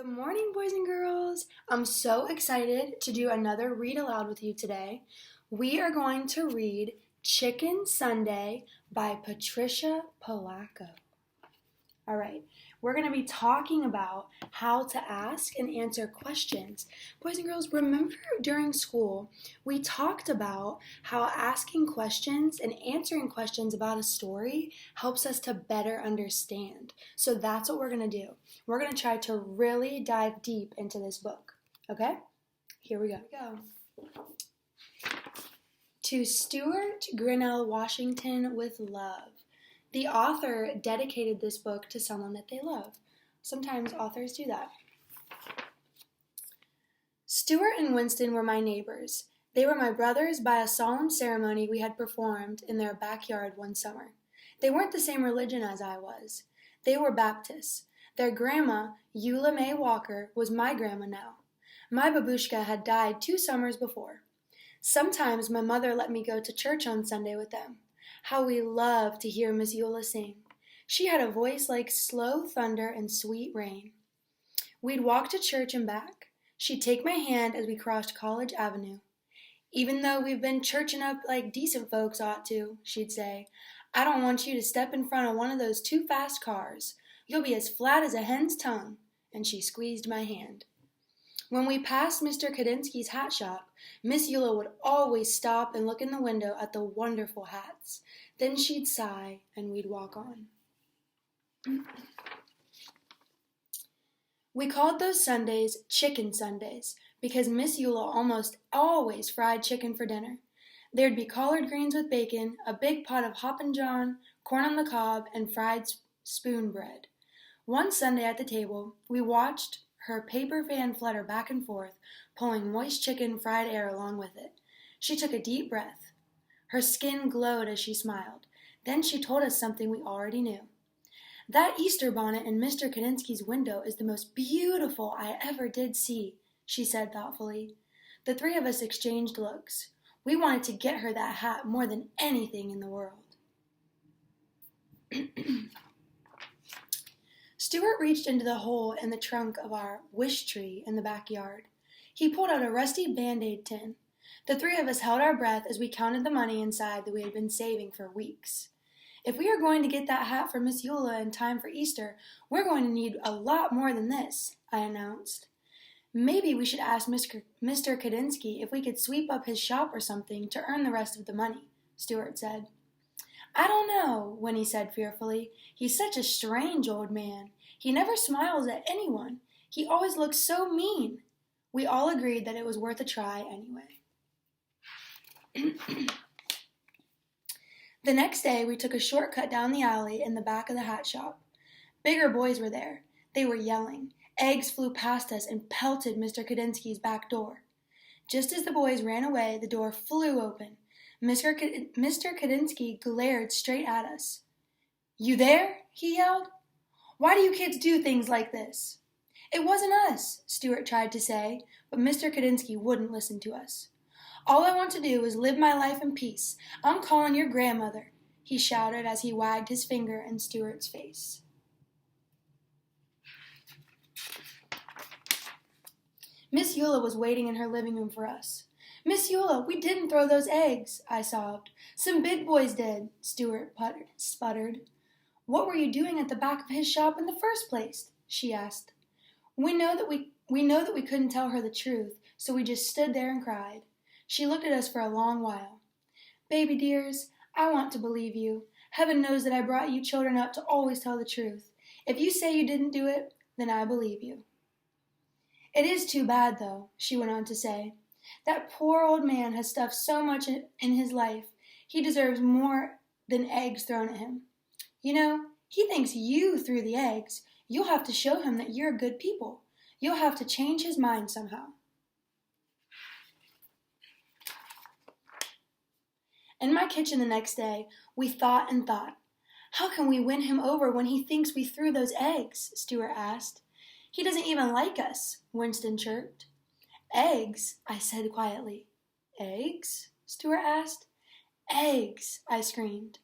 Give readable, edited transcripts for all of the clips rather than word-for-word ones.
Morning, boys and girls. I'm so excited to do another read aloud with you today. We are going to read Chicken Sunday by Patricia Polacco. All right, we're going to be talking about how to ask and answer questions. Boys and girls, remember during school, we talked about how asking questions and answering questions about a story helps us to better understand. So that's what we're going to do. We're going to try to really dive deep into this book. Okay? Here we go. To Stuart Grinnell Washington with love. The author dedicated this book to someone that they love. Sometimes authors do that. Stuart and Winston were my neighbors. They were my brothers by a solemn ceremony we had performed in their backyard one summer. They weren't the same religion as I was. They were Baptists. Their grandma, Eula May Walker, was my grandma now. My babushka had died 2 summers before. Sometimes my mother let me go to church on Sunday with them. How we loved to hear Miss Eula sing. She had a voice like slow thunder and sweet rain. We'd walk to church and back. She'd take my hand as we crossed College Avenue. Even though we've been churching up like decent folks ought to, she'd say, I don't want you to step in front of one of those too fast cars. You'll be as flat as a hen's tongue. And she squeezed my hand. When we passed Mr. Kadinsky's hat shop, Miss Eula would always stop and look in the window at the wonderful hats. Then she'd sigh, and we'd walk on. We called those Sundays Chicken Sundays because Miss Eula almost always fried chicken for dinner. There'd be collard greens with bacon, a big pot of Hoppin' John, corn on the cob, and fried spoon bread. One Sunday at the table, we watched her paper fan flutter back and forth, pulling moist chicken fried air along with it. She took a deep breath. Her skin glowed as she smiled. Then she told us something we already knew. That Easter bonnet in Mr. Kadinsky's window is the most beautiful I ever did see, she said thoughtfully. The 3 of us exchanged looks. We wanted to get her that hat more than anything in the world. Stuart reached into the hole in the trunk of our wish tree in the backyard. He pulled out a rusty Band-Aid tin. The 3 of us held our breath as we counted the money inside that we had been saving for weeks. If we are going to get that hat for Miss Eula in time for Easter, we're going to need a lot more than this, I announced. Maybe we should ask Mr. Kadinsky if we could sweep up his shop or something to earn the rest of the money, Stuart said. I don't know, Winnie said fearfully. He's such a strange old man. He never smiles at anyone. He always looks so mean. We all agreed that it was worth a try anyway. The next day, we took a shortcut down the alley in the back of the hat shop. Bigger boys were there. They were yelling. Eggs flew past us and pelted Mr. Kadinsky's back door. Just as the boys ran away, the door flew open. Mr. Kadinsky glared straight at us. You there? He yelled. Why do you kids do things like this? It wasn't us, Stuart tried to say, but Mr. Kadinsky wouldn't listen to us. All I want to do is live my life in peace. I'm calling your grandmother, he shouted as he wagged his finger in Stuart's face. Miss Eula was waiting in her living room for us. Miss Eula, we didn't throw those eggs, I sobbed. Some big boys did, Stuart sputtered. What were you doing at the back of his shop in the first place? She asked. We know that we couldn't tell her the truth, so we just stood there and cried. She looked at us for a long while. Baby dears, I want to believe you. Heaven knows that I brought you children up to always tell the truth. If you say you didn't do it, then I believe you. It is too bad, though, she went on to say. That poor old man has stuffed so much in his life. He deserves more than eggs thrown at him. You know, he thinks you threw the eggs. You'll have to show him that you're good people. You'll have to change his mind somehow. In my kitchen the next day, we thought and thought. How can we win him over when he thinks we threw those eggs? Stuart asked. He doesn't even like us, Winston chirped. Eggs, I said quietly. Eggs? Stuart asked. Eggs, I screamed.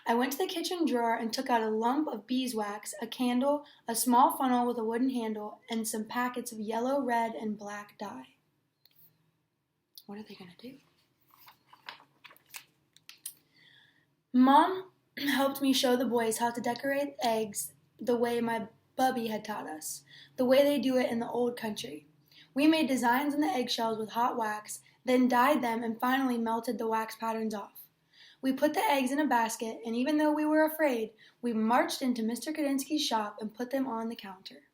I went to the kitchen drawer and took out a lump of beeswax, a candle, a small funnel with a wooden handle, and some packets of yellow, red, and black dye. What are they going to do? Mom helped me show the boys how to decorate eggs the way my bubby had taught us, the way they do it in the old country. We made designs on the eggshells with hot wax, then dyed them and finally melted the wax patterns off. We put the eggs in a basket, and even though we were afraid, we marched into Mr. Kadinsky's shop and put them on the counter.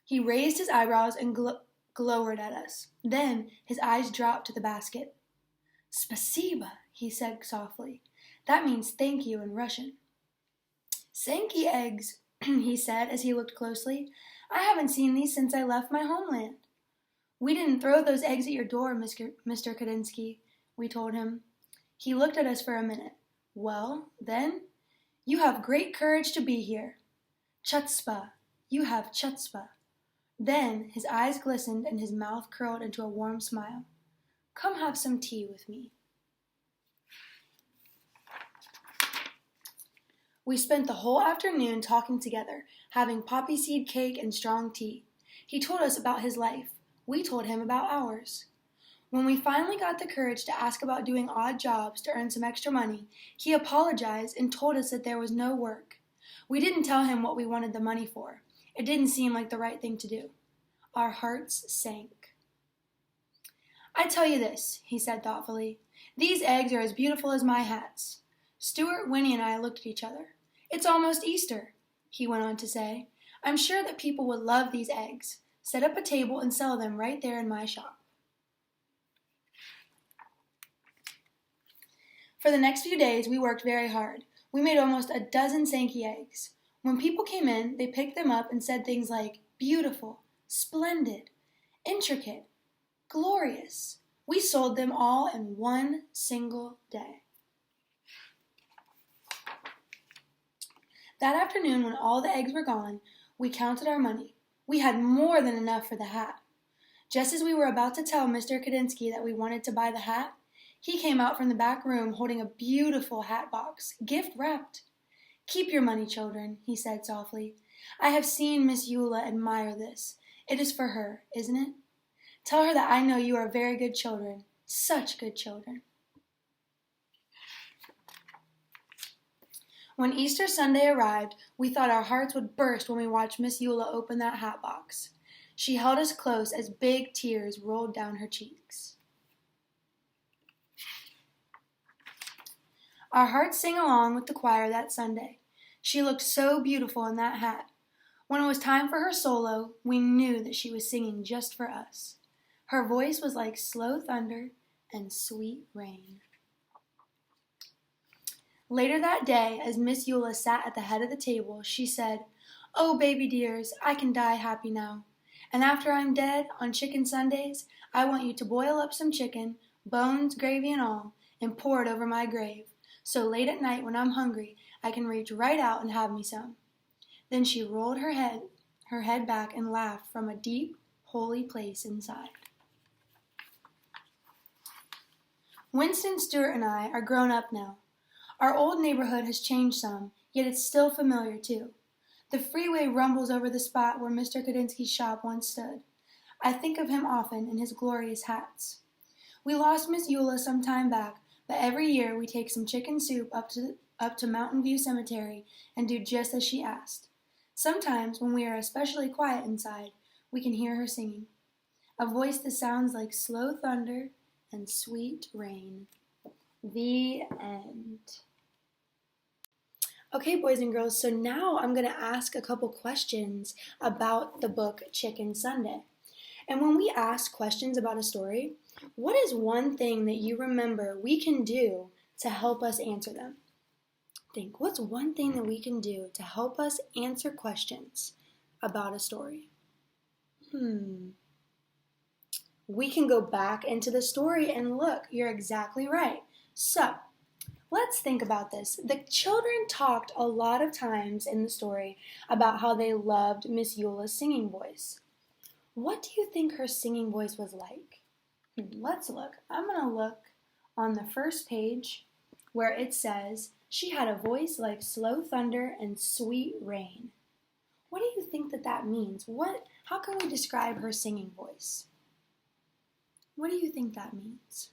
He raised his eyebrows and glowered at us. Then his eyes dropped to the basket. "Spasiba," he said softly. That means thank you in Russian. "Sankey eggs," he said as he looked closely. "I haven't seen these since I left my homeland." "We didn't throw those eggs at your door, Mr. Kadinsky," we told him. He looked at us for a minute. "Well, then, you have great courage to be here. Chutzpah, you have chutzpah." Then his eyes glistened and his mouth curled into a warm smile. "Come have some tea with me." We spent the whole afternoon talking together, having poppy seed cake and strong tea. He told us about his life. We told him about ours. When we finally got the courage to ask about doing odd jobs to earn some extra money, he apologized and told us that there was no work. We didn't tell him what we wanted the money for. It didn't seem like the right thing to do. Our hearts sank. "I tell you this," he said thoughtfully. "These eggs are as beautiful as my hats." Stuart, Winnie, and I looked at each other. "It's almost Easter," he went on to say. "I'm sure that people would love these eggs. Set up a table and sell them right there in my shop." For the next few days, we worked very hard. We made almost a dozen Sankey eggs. When people came in, they picked them up and said things like beautiful, splendid, intricate, glorious. We sold them all in one single day. That afternoon, when all the eggs were gone, we counted our money. We had more than enough for the hat. Just as we were about to tell Mr. Kadinsky that we wanted to buy the hat, he came out from the back room holding a beautiful hat box, gift-wrapped. "Keep your money, children," he said softly. "I have seen Miss Eula admire this. It is for her, isn't it? Tell her that I know you are very good children, such good children." When Easter Sunday arrived, we thought our hearts would burst when we watched Miss Eula open that hat box. She held us close as big tears rolled down her cheeks. Our hearts sang along with the choir that Sunday. She looked so beautiful in that hat. When it was time for her solo, we knew that she was singing just for us. Her voice was like slow thunder and sweet rain. Later that day, as Miss Eula sat at the head of the table, she said, "Oh, baby dears, I can die happy now. And after I'm dead, on Chicken Sundays, I want you to boil up some chicken, bones, gravy, and all, and pour it over my grave. So late at night when I'm hungry, I can reach right out and have me some." Then she rolled her head back and laughed from a deep, holy place inside. Winston, Stuart, and I are grown up now. Our old neighborhood has changed some, yet it's still familiar too. The freeway rumbles over the spot where Mr. Kadinsky's shop once stood. I think of him often in his glorious hats. We lost Miss Eula some time back, but every year we take some chicken soup up to Mountain View Cemetery and do just as she asked. Sometimes, when we are especially quiet inside, we can hear her singing. A voice that sounds like slow thunder and sweet rain. The end. Okay, boys and girls, so now I'm going to ask a couple questions about the book Chicken Sunday. And when we ask questions about a story, what is one thing that you remember we can do to help us answer them? Think, what's one thing that we can do to help us answer questions about a story? We can go back into the story and look. You're exactly right. So, let's think about this. The children talked a lot of times in the story about how they loved Miss Eula's singing voice. What do you think her singing voice was like? Let's look. I'm going to look on the first page where it says, "She had a voice like slow thunder and sweet rain." What do you think that means? How can we describe her singing voice? What do you think that means?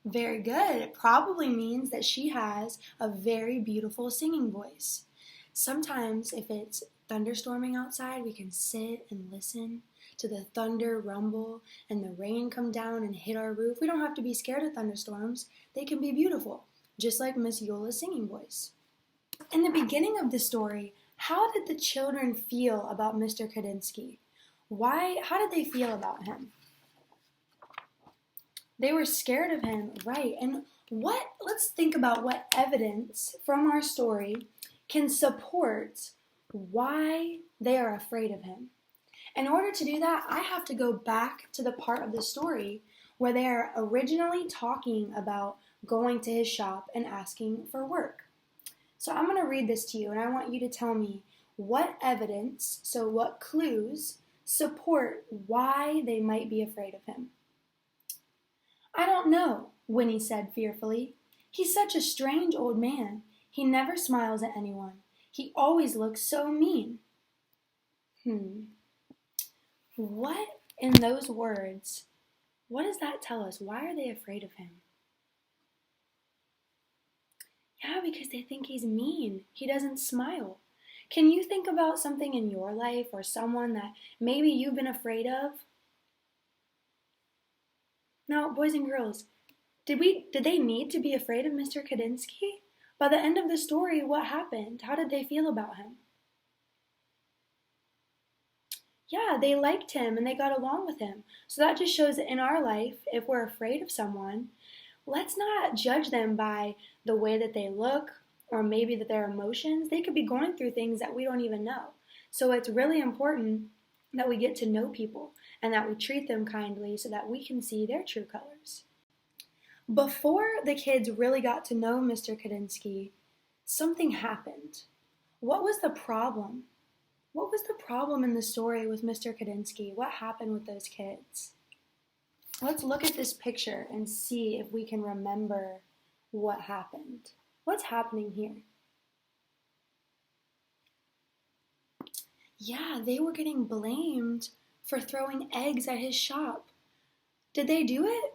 Very good. It probably means that she has a very beautiful singing voice. Sometimes if it's thunderstorming outside, we can sit and listen to the thunder rumble and the rain come down and hit our roof. We don't have to be scared of thunderstorms. They can be beautiful, just like Miss Eula's singing voice. In the beginning of the story, how did the children feel about Mr. Kadinsky? How did they feel about him? They were scared of him, right? And let's think about what evidence from our story can support why they are afraid of him. In order to do that, I have to go back to the part of the story where they are originally talking about going to his shop and asking for work. So I'm going to read this to you, and I want you to tell me what evidence, so what clues, support why they might be afraid of him. "I don't know," Winnie said fearfully. "He's such a strange old man. He never smiles at anyone. He always looks so mean." What in those words, what does that tell us? Why are they afraid of him? Yeah, because they think he's mean. He doesn't smile. Can you think about something in your life or someone that maybe you've been afraid of? Now, boys and girls, did they need to be afraid of Mr. Kadinsky? By the end of the story, what happened? How did they feel about him? Yeah, they liked him and they got along with him. So that just shows that in our life, if we're afraid of someone, let's not judge them by the way that they look or maybe that their emotions. They could be going through things that we don't even know. So it's really important that we get to know people and that we treat them kindly so that we can see their true colors. Before the kids really got to know Mr. Kadinsky, something happened. What was the problem? What was the problem in the story with Mr. Kadinsky? What happened with those kids? Let's look at this picture and see if we can remember what happened. What's happening here? Yeah, they were getting blamed for throwing eggs at his shop. Did they do it?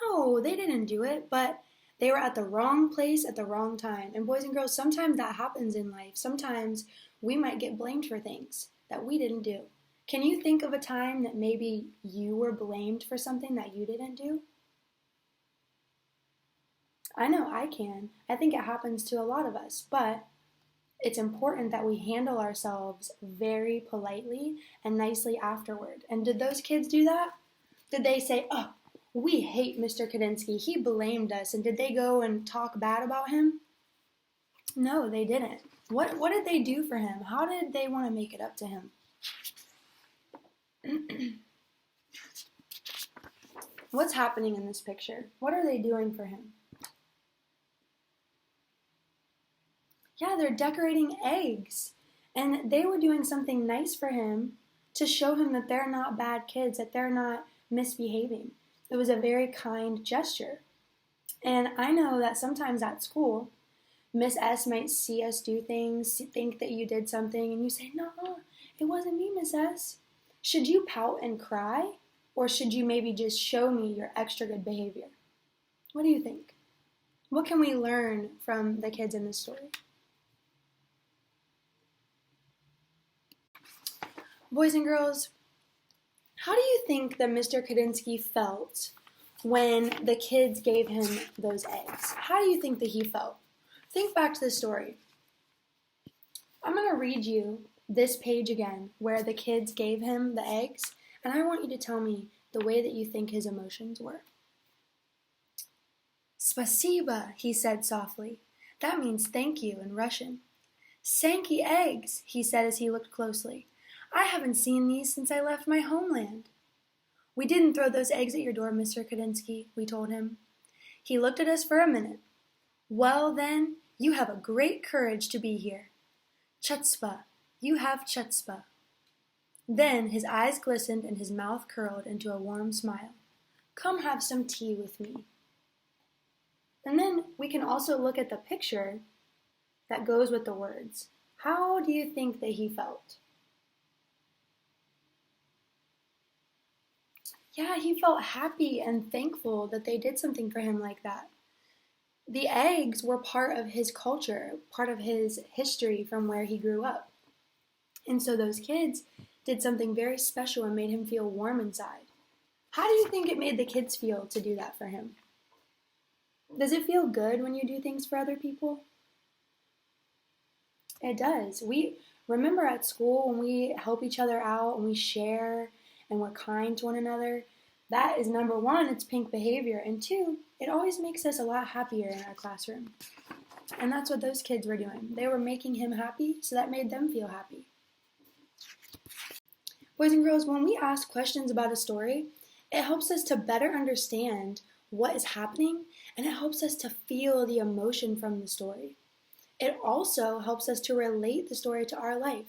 No, they didn't do it, but they were at the wrong place at the wrong time. And boys and girls, sometimes that happens in life. Sometimes we might get blamed for things that we didn't do. Can you think of a time that maybe you were blamed for something that you didn't do? I know I can. I think it happens to a lot of us, but it's important that we handle ourselves very politely and nicely afterward. And did those kids do that? Did they say, "Oh, we hate Mr. Kadinsky, he blamed us," and did they go and talk bad about him? No, they didn't. What did they do for him? How did they want to make it up to him? What's happening in this picture? What are they doing for him? Yeah, they're decorating eggs. And they were doing something nice for him to show him that they're not bad kids, that they're not misbehaving. It was a very kind gesture. And I know that sometimes at school, Miss S might see us do things, think that you did something, and you say, "No, it wasn't me, Miss S." Should you pout and cry? Or should you maybe just show me your extra good behavior? What do you think? What can we learn from the kids in this story? Boys and girls, how do you think that Mr. Kadinsky felt when the kids gave him those eggs? How do you think that he felt? Think back to the story. I'm going to read you this page again where the kids gave him the eggs, and I want you to tell me the way that you think his emotions were. "Spasiba," he said softly. That means thank you in Russian. "Sankey eggs," he said as he looked closely. "I haven't seen these since I left my homeland." "We didn't throw those eggs at your door, Mr. Kadinsky," we told him. He looked at us for a minute. "Well, then, you have a great courage to be here. Chutzpah, you have chutzpah." Then his eyes glistened and his mouth curled into a warm smile. Come have some tea with me. And then we can also look at the picture that goes with the words. How do you think that he felt? Yeah, he felt happy and thankful that they did something for him like that. The eggs were part of his culture, part of his history from where he grew up. And so those kids did something very special and made him feel warm inside. How do you think it made the kids feel to do that for him? Does it feel good when you do things for other people? It does. We remember at school when we help each other out and we share and we're kind to one another. That is number one, it's pink behavior. And two, it always makes us a lot happier in our classroom. And that's what those kids were doing. They were making him happy, so that made them feel happy. Boys and girls, when we ask questions about a story, it helps us to better understand what is happening, and it helps us to feel the emotion from the story. It also helps us to relate the story to our life.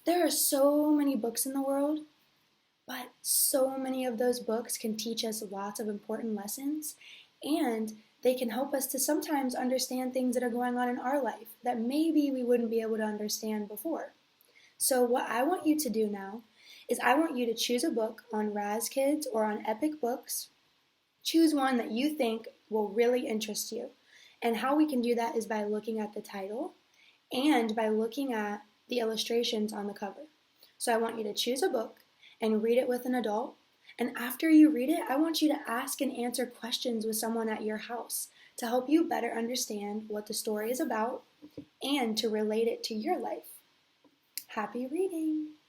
There are so many books in the world, but so many of those books can teach us lots of important lessons, and they can help us to sometimes understand things that are going on in our life that maybe we wouldn't be able to understand before. So what I want you to do now is I want you to choose a book on Raz Kids or on Epic Books. Choose one that you think will really interest you. And how we can do that is by looking at the title and by looking at the illustrations on the cover. So I want you to choose a book and read it with an adult. And after you read it, I want you to ask and answer questions with someone at your house to help you better understand what the story is about and to relate it to your life. Happy reading!